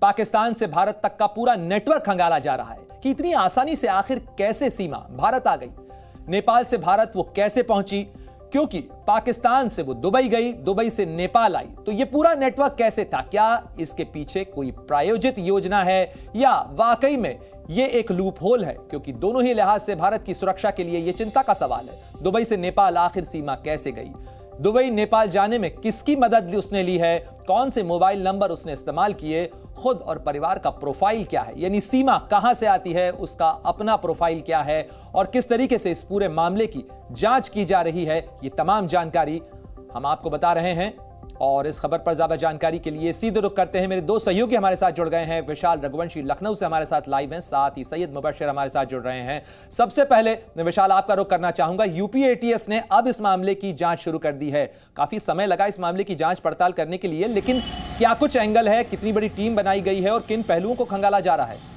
पाकिस्तान से भारत तक का पूरा नेटवर्क खंगाला जा रहा है कि इतनी आसानी से आखिर कैसे सीमा भारत आ गई, नेपाल से भारत वो कैसे पहुंची, क्योंकि पाकिस्तान से वो दुबई गई, दुबई से नेपाल आई, तो ये पूरा नेटवर्क कैसे था? क्या इसके पीछे कोई प्रायोजित योजना है या वाकई में ये एक लूप होल है? क्योंकि दोनों ही लिहाज से भारत की सुरक्षा के लिए ये चिंता का सवाल है। दुबई से नेपाल आखिर सीमा कैसे गई? दुबई नेपाल जाने में किसकी मदद उसने ली है? कौन से मोबाइल नंबर उसने इस्तेमाल किए? खुद और परिवार का प्रोफाइल क्या है? यानी सीमा कहां से आती है, उसका अपना प्रोफाइल क्या है और किस तरीके से इस पूरे मामले की जांच की जा रही है, ये तमाम जानकारी हम आपको बता रहे हैं। और इस खबर पर ज्यादा जानकारी के लिए सीधे रुख करते हैं, मेरे दो सहयोगी हमारे साथ जुड़ गए हैं। विशाल रघुवंशी लखनऊ से हमारे साथ लाइव हैं, साथ ही सैयद मुबशर हमारे साथ जुड़ रहे हैं। सबसे पहले मैं विशाल आपका रुख करना चाहूंगा, यूपी एटीएस ने अब इस मामले की जांच शुरू कर दी है। काफी समय लगा इस मामले की जांच पड़ताल करने के लिए, लेकिन क्या कुछ एंगल है, कितनी बड़ी टीम बनाई गई है और किन पहलुओं को खंगाला जा रहा है?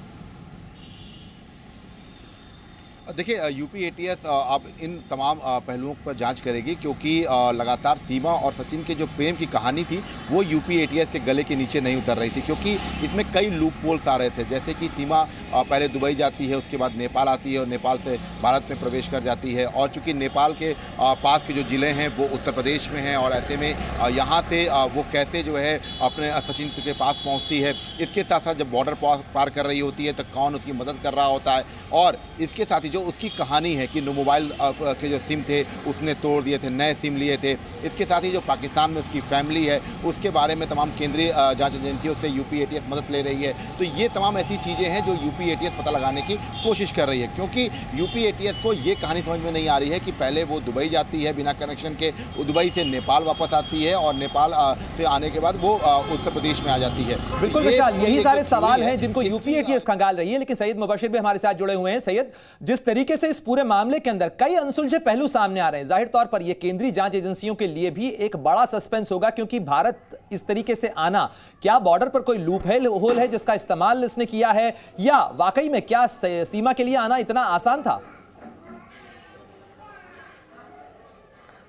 देखिए, यूपी एटीएस अब इन तमाम पहलुओं पर जांच करेगी, क्योंकि लगातार सीमा और सचिन के जो प्रेम की कहानी थी वो यूपी एटीएस के गले के नीचे नहीं उतर रही थी, क्योंकि इसमें कई लूप होल्स आ रहे थे। जैसे कि सीमा पहले दुबई जाती है, उसके बाद नेपाल आती है और नेपाल से भारत में प्रवेश कर जाती है। और चूँकि नेपाल के पास के जो ज़िले हैं वो उत्तर प्रदेश में हैं, और ऐसे में यहाँ से वो कैसे जो है अपने सचिन के पास पहुँचती है, इसके साथ साथ जब बॉर्डर पार कर रही होती है तो कौन उसकी मदद कर रहा होता है, और इसके साथ ही जो उसकी कहानी है कि मोबाइल के जो सिम थे उसने तोड़ दिए थे, नए सिम लिए थे। इसके साथ ही जो पाकिस्तान में उसकी फैमिली है उसके बारे में तमाम केंद्रीय जांच एजेंसियों से यूपी एटीएस मदद ले रही है। तो ये तमाम ऐसी चीज़ें हैं जो यूपी एटीएस पता लगाने की कोशिश कर रही है, क्योंकि यूपी एटीएस को ये कहानी समझ में नहीं आ रही है कि पहले वो दुबई जाती है बिना कनेक्शन के, दुबई से नेपाल वापस आती है और नेपाल से आने के बाद वो उत्तर प्रदेश में आ जाती है। बिल्कुल विशाल, यही सारे सवाल हैं जिनको यूपी एटीएस खंगाल रही है। लेकिन सैयद मुबशर भी हमारे साथ जुड़े हुए हैं। सैयद, जिस तरीके से इस पूरे मामले के अंदर कई अनसुलझे पहलू सामने आ रहे हैं, जाहिर तौर पर यह केंद्रीय जांच एजेंसियों के लिए भी एक बड़ा सस्पेंस होगा, क्योंकि भारत इस तरीके से आना, क्या बॉर्डर पर कोई लूप होल है जिसका इस्तेमाल इसने किया है, या वाकई में क्या सीमा के लिए आना इतना आसान था?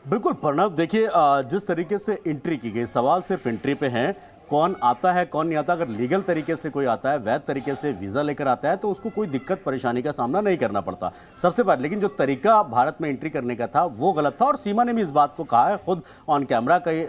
बिल्कुल प्रणव, देखिए जिस तरीके से एंट्री की गई, सवाल सिर्फ एंट्री पे है, कौन आता है कौन नहीं आता। अगर लीगल तरीके से कोई आता है, वैध तरीके से वीज़ा लेकर आता है, तो उसको कोई दिक्कत परेशानी का सामना नहीं करना पड़ता सबसे पहले। लेकिन जो तरीका भारत में एंट्री करने का था वो गलत था, और सीमा ने भी इस बात को कहा है, खुद ऑन कैमरा कई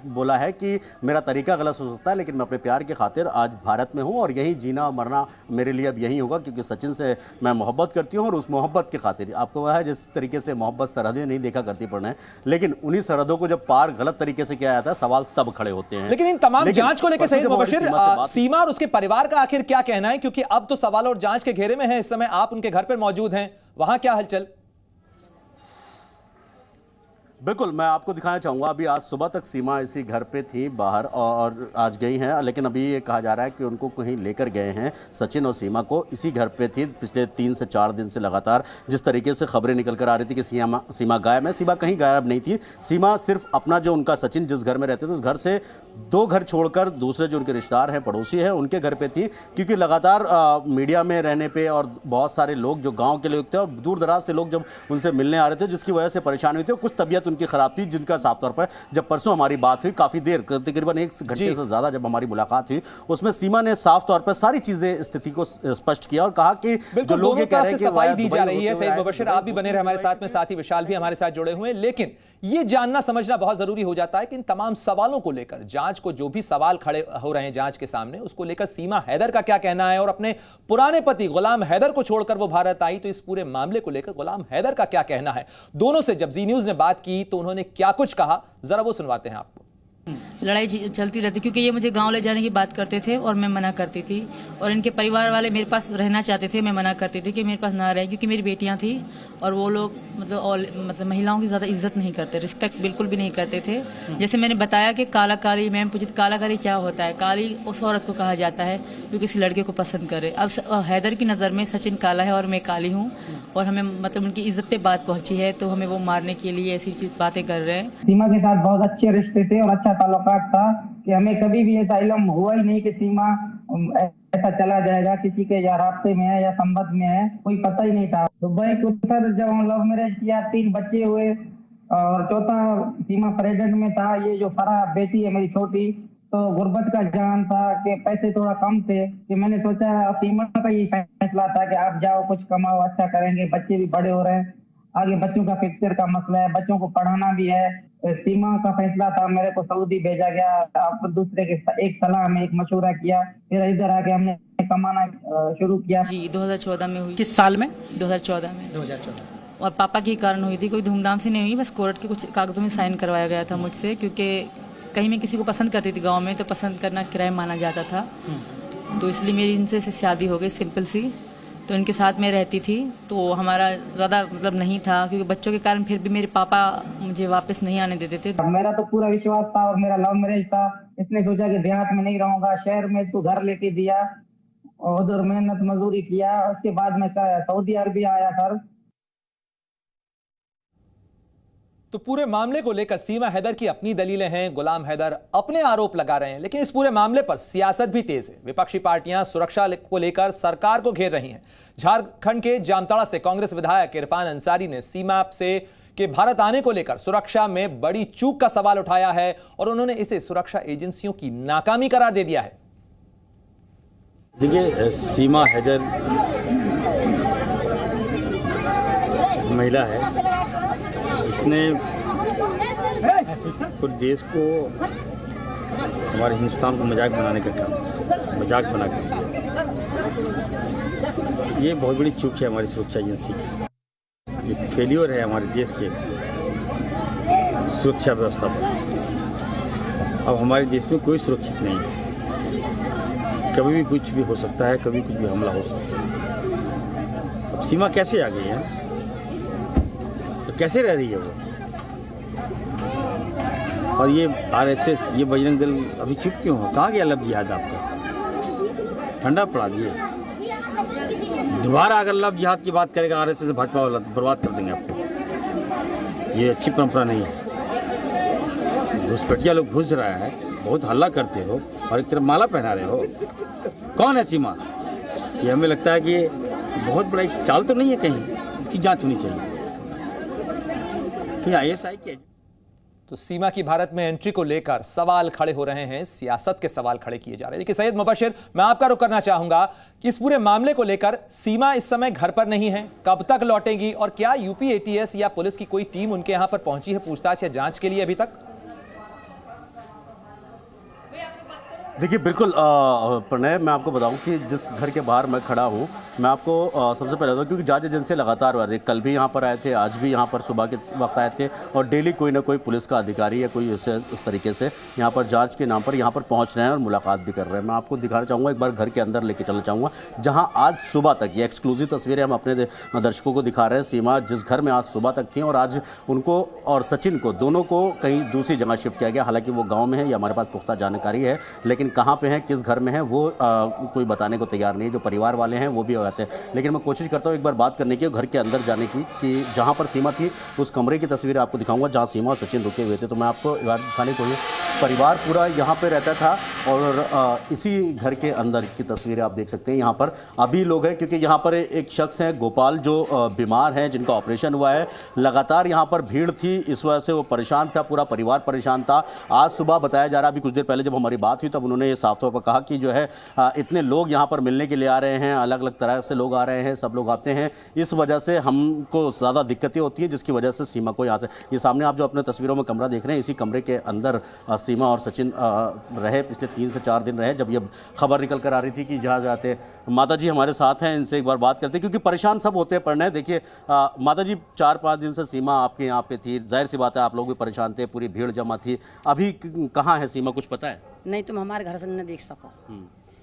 बोला है कि मेरा तरीका गलत हो सकता है, लेकिन मैं अपने प्यार की खातिर आज भारत में हूँ और यही जीना मरना मेरे लिए अब यही होगा, क्योंकि सचिन से मैं मोहब्बत करती हूँ। और उस मोहब्बत की खातिर आपको वह है जिस तरीके से मोहब्बत सरहदें नहीं देखा करती पड़ने, लेकिन उन्हीं सरहदों को जब पार गलत तरीके से किया जाता है, सवाल तब खड़े होते हैं। लेकिन इन तमाम जांच को लेकर सैयद मुबशर, सीमा और उसके परिवार का आखिर क्या कहना है? क्योंकि अब तो सवाल और जांच के घेरे में है, इस समय आप उनके घर पर मौजूद हैं, वहां क्या हलचल? बिल्कुल, मैं आपको दिखाना चाहूँगा। अभी आज सुबह तक सीमा इसी घर पे थी बाहर, और आज गई हैं, लेकिन अभी ये कहा जा रहा है कि उनको कहीं लेकर गए हैं। सचिन और सीमा को इसी घर पे थी पिछले 3 से 4 दिन से लगातार। जिस तरीके से खबरें निकल कर आ रही थी कि सीमा गायब है, सीमा कहीं गायब नहीं थी। सीमा सिर्फ अपना जो उनका सचिन जिस घर में रहते थे उस घर से 2 घर छोड़कर दूसरे जो उनके रिश्तेदार हैं, पड़ोसी हैं, उनके घर पर थी, क्योंकि लगातार मीडिया में रहने पर और बहुत सारे लोग जो गाँव के लोग थे और दूर दराज से लोग जब उनसे मिलने आ रहे थे, जिसकी वजह से परेशानी हुई थी, कुछ तबीयत उनकी खराब थी, जिनका साफ तौर पर जब परसों हमारी बात हुई, काफी देर तकरीबन 1 घंटे से ज्यादा जब हमारी मुलाकात हुई, उसमें सीमा ने साफ तौर पर सारी चीजें स्थिति को स्पष्ट किया और कहा कि जो लोग ये कह रहे हैं कि सफाई दी जा रही है। सैयद मुबशर, आप भी बने रहे हमारे साथ में, साथ ही विशाल भी हमारे साथ जुड़े हुए हैं। लेकिन ये जानना समझना बहुत जरूरी हो जाता है कि इन तमाम सवालों को लेकर, जांच को जो भी सवाल खड़े हो रहे हैं जांच के सामने, उसको लेकर सीमा हैदर का क्या कहना है, और अपने पुराने पति गुलाम हैदर को छोड़कर वो भारत आई, तो इस पूरे मामले को लेकर गुलाम हैदर का क्या कहना है। दोनों से जब जी न्यूज ने बात की तो उन्होंने क्या कुछ कहा, जरा वो सुनवाते हैं आपको। लड़ाई चलती रहती, क्योंकि ये मुझे गांव ले जाने की बात करते थे और मैं मना करती थी, और इनके परिवार वाले मेरे पास रहना चाहते थे, मैं मना करती थी कि मेरे पास ना रहे, क्योंकि मेरी बेटियां थी और वो लोग मतलब महिलाओं की ज्यादा इज्जत नहीं करते, रिस्पेक्ट बिल्कुल भी नहीं करते थे। जैसे मैंने बताया कि काला कारी, मैम पूछी काला कारी क्या होता है? काली उस औरत को कहा जाता है जो किसी लड़के को पसंद करे। अब हैदर की नज़र में सचिन काला है और मैं काली हूँ, और हमें मतलब उनकी इज्जत पे बात पहुंची है, तो हमें वो मारने के लिए ऐसी बातें कर रहे हैं। सीमा के साथ बहुत अच्छे रिश्ते थे और अच्छा ताल्लुकात था, कि हमें कभी भी ऐसा इल्म हुआ ही नहीं कि सीमा ऐसा चला जाएगा, किसी के या रास्ते में है या संबंध में है, कोई पता ही नहीं था। दुबई को सर जब हम लव मैरिज किया, 3 बच्चे हुए और चौथा सीमा प्रेग्नेंट में था। ये जो फराह बेटी है मेरी छोटी, तो गुर्बत का जान था कि पैसे थोड़ा कम थे कि मैंने सोचा सीमा का ही फैसला था कि आप जाओ कुछ कमाओ, अच्छा करेंगे, बच्चे भी बड़े हो रहे हैं, आगे बच्चों का फ्यूचर का मसला है, बच्चों को पढ़ाना भी है। सीमा का फैसला था, मेरे को सऊदी भेजा गया। आप दूसरे के एक सलाह में एक मशवरा किया, फिर इधर आके हमने कमाना शुरू किया। जी 2014 में हुई। किस साल में? 2014 में। 2014। और पापा के कारण हुई थी, कोई धूमधाम से नहीं हुई, बस कोर्ट के कुछ कागजों में साइन करवाया गया था मुझसे, क्योंकि कहीं मैं किसी को पसंद करती थी गांव में, तो पसंद करना क्राइम माना जाता था, तो इसलिए मेरी इनसे शादी हो गई सिंपल सी। तो इनके साथ मैं रहती थी, तो हमारा ज़्यादा मतलब नहीं था, क्योंकि बच्चों के कारण फिर भी मेरे पापा मुझे वापस नहीं आने देते थे। मेरा तो पूरा विश्वास था और मेरा लव मैरिज था। इसने सोचा कि देहात में नहीं रहूंगा, शहर में इसको घर लेके दिया और उधर मेहनत मजदूरी किया। उसके बाद मैं सऊदी अरब आया सर। तो पूरे मामले को लेकर सीमा हैदर की अपनी दलीलें हैं, गुलाम हैदर अपने आरोप लगा रहे हैं, लेकिन इस पूरे मामले पर सियासत भी तेज है। विपक्षी पार्टियां सुरक्षा को लेकर सरकार को घेर रही हैं। झारखंड के जामताड़ा से कांग्रेस विधायक इरफान अंसारी ने सीमा से के भारत आने को लेकर सुरक्षा में बड़ी चूक का सवाल उठाया है और उन्होंने इसे सुरक्षा एजेंसियों की नाकामी करार दे दिया है। देखिए, सीमा हैदर महिला है, इसने पूरे देश को, हमारे हिंदुस्तान को मजाक बनाने का काम, मजाक बना कर, ये बहुत बड़ी चूक है हमारी सुरक्षा एजेंसी की। ये फेल्योर है हमारे देश के सुरक्षा व्यवस्था पर। अब हमारे देश में कोई सुरक्षित नहीं है, कभी भी कुछ भी हो सकता है, कभी कुछ भी हमला हो सकता है। अब सीमा कैसे आ गई है, तो कैसे रह रही है वो? और ये आरएसएस, ये बजरंग दल अभी चुप क्यों हो? कहाँ गया लब जिहाद आपका? ठंडा पड़ा दिए। दोबारा अगर लब जिहाद की बात करेगा आरएसएस से भाजपा वाला, तो बर्बाद कर देंगे आपको। ये अच्छी परंपरा नहीं है। घुसपैठिया लोग घुस रहा है, बहुत हल्ला करते हो और एक तरफ माला पहना रहे हो। कौन है सीमा? ये हमें लगता है कि बहुत बड़ा एक चाल तो नहीं है कहीं, इसकी जांच होनी चाहिए कि आईएसआई की। तो सीमा की भारत में एंट्री को लेकर सवाल खड़े हो रहे हैं, सियासत के सवाल खड़े किए जा रहे हैं। लेकिन सैयद मुबशिर, मैं आपका रुख करना चाहूंगा कि इस पूरे मामले को लेकर सीमा इस समय घर पर नहीं है, कब तक लौटेंगी और क्या यूपी एटीएस या पुलिस की कोई टीम उनके यहां पर पहुंची है पूछताछ या जांच के लिए अभी तक? देखिए बिल्कुल प्रणय, मैं आपको बताऊं कि जिस घर के बाहर मैं खड़ा हूं, मैं आपको सबसे पहले बताऊं क्योंकि जांच एजेंसी लगातार आ रही है। कल भी यहां पर आए थे, आज भी यहां पर सुबह के वक्त आए थे और डेली कोई ना कोई पुलिस का अधिकारी या कोई इस तरीके से यहां पर जांच के नाम पर यहां पर पहुंच रहे हैं और मुलाकात भी कर रहे हैं। मैं आपको दिखाना चाहूँगा, एक बार घर के अंदर लेके चलना चाहूँगा जहाँ आज सुबह तक, ये एक्सक्लूसिव तस्वीरें हम अपने दर्शकों को दिखा रहे हैं। सीमा जिस घर में आज सुबह तक थी और आज उनको और सचिन को, दोनों को कहीं दूसरी जगह शिफ्ट किया गया। हालांकि वो गाँव में है, ये हमारे पास पुख्ता जानकारी है, लेकिन कहाँ पर है, किस घर में है, वो कोई बताने को तैयार नहीं है। जो परिवार वाले हैं वो भी आते हैं, लेकिन मैं कोशिश करता हूँ एक बार बात करने की, घर के अंदर जाने की, कि जहाँ पर सीमा थी उस कमरे की तस्वीरें आपको दिखाऊंगा जहाँ सीमा और सचिन रुके हुए थे। तो मैं आपको दिखाने को, परिवार पूरा यहाँ पे रहता था और इसी घर के अंदर की तस्वीरें आप देख सकते हैं। यहाँ पर अभी लोग हैं क्योंकि यहाँ पर एक शख्स हैं गोपाल जो बीमार हैं, जिनका ऑपरेशन हुआ है। लगातार यहाँ पर भीड़ थी, इस वजह से वो परेशान था, पूरा परिवार परेशान था। आज सुबह बताया जा रहा, अभी कुछ देर पहले जब हमारी बात हुई तब उन्होंने ये साफ तौर पर कहा कि जो है इतने लोग यहाँ पर मिलने के लिए आ रहे हैं, अलग अलग तरह से लोग आ रहे हैं, सब लोग आते हैं, इस वजह से हमको ज़्यादा दिक्कतें होती हैं, जिसकी वजह से सीमा को यहाँ से, ये सामने आप जो अपने तस्वीरों में कमरा देख रहे हैं, इसी कमरे के अंदर सीमा और सचिन रहे, पिछले 3 से 4 दिन रहे। जब ये खबर निकल कर आ रही थी कि जहाँ जाते हैं, माता जी हमारे साथ हैं, इनसे एक बार बात करते हैं क्योंकि परेशान सब होते हैं। पढ़ने देखिए माता जी, 4-5 दिन से सीमा आपके यहाँ पे थी, जाहिर सी बात है आप लोग भी परेशान थे, पूरी भीड़ जमा थी। अभी कहाँ है सीमा, कुछ पता है? नहीं, तुम हमारे घर से नहीं देख सको।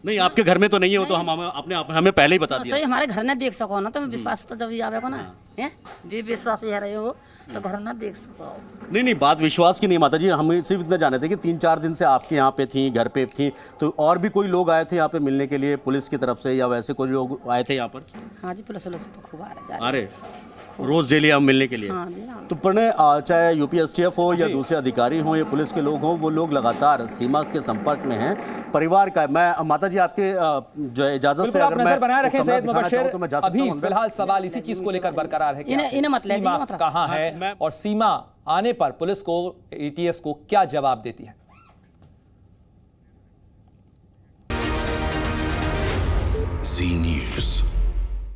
नहीं, आपके घर में तो नहीं है, वो तो हम अपने हमें पहले ही बता दिया। सही, हमारे घर ने देख सको ना, तो विश्वास तो जब आवे को ना है, जी विश्वास ये रहे हो तो घर ना देख सको। नहीं, बात विश्वास की नहीं माता जी, हम सिर्फ इतना जाने थे कि 3-4 दिन से आपके यहाँ पे थी, घर पे थी, तो और भी कोई लोग आए थे यहाँ पे मिलने के लिए पुलिस की तरफ से, या वैसे कोई लोग आए थे यहाँ पर? हाँ जी, पुलिस तो खूब आ रहे रोज डेली हम मिलने के लिए। हाँ जी, हाँ। तो पढ़ने चाहे यूपी एसटीएफ हो या दूसरे अधिकारी हों या पुलिस के लोग हों, वो लोग लगातार सीमा के संपर्क में हैं। परिवार का, मैं माता जी आपके जो इजाजत से अगर नजर बनाए रखें सैयद मुबशिर, अभी फिलहाल सवाल इसी चीज को लेकर बरकरार है कि सीमा कहाँ है और सीमा आने पर पुलिस को, एटीएस को क्या जवाब देती है। Zee News.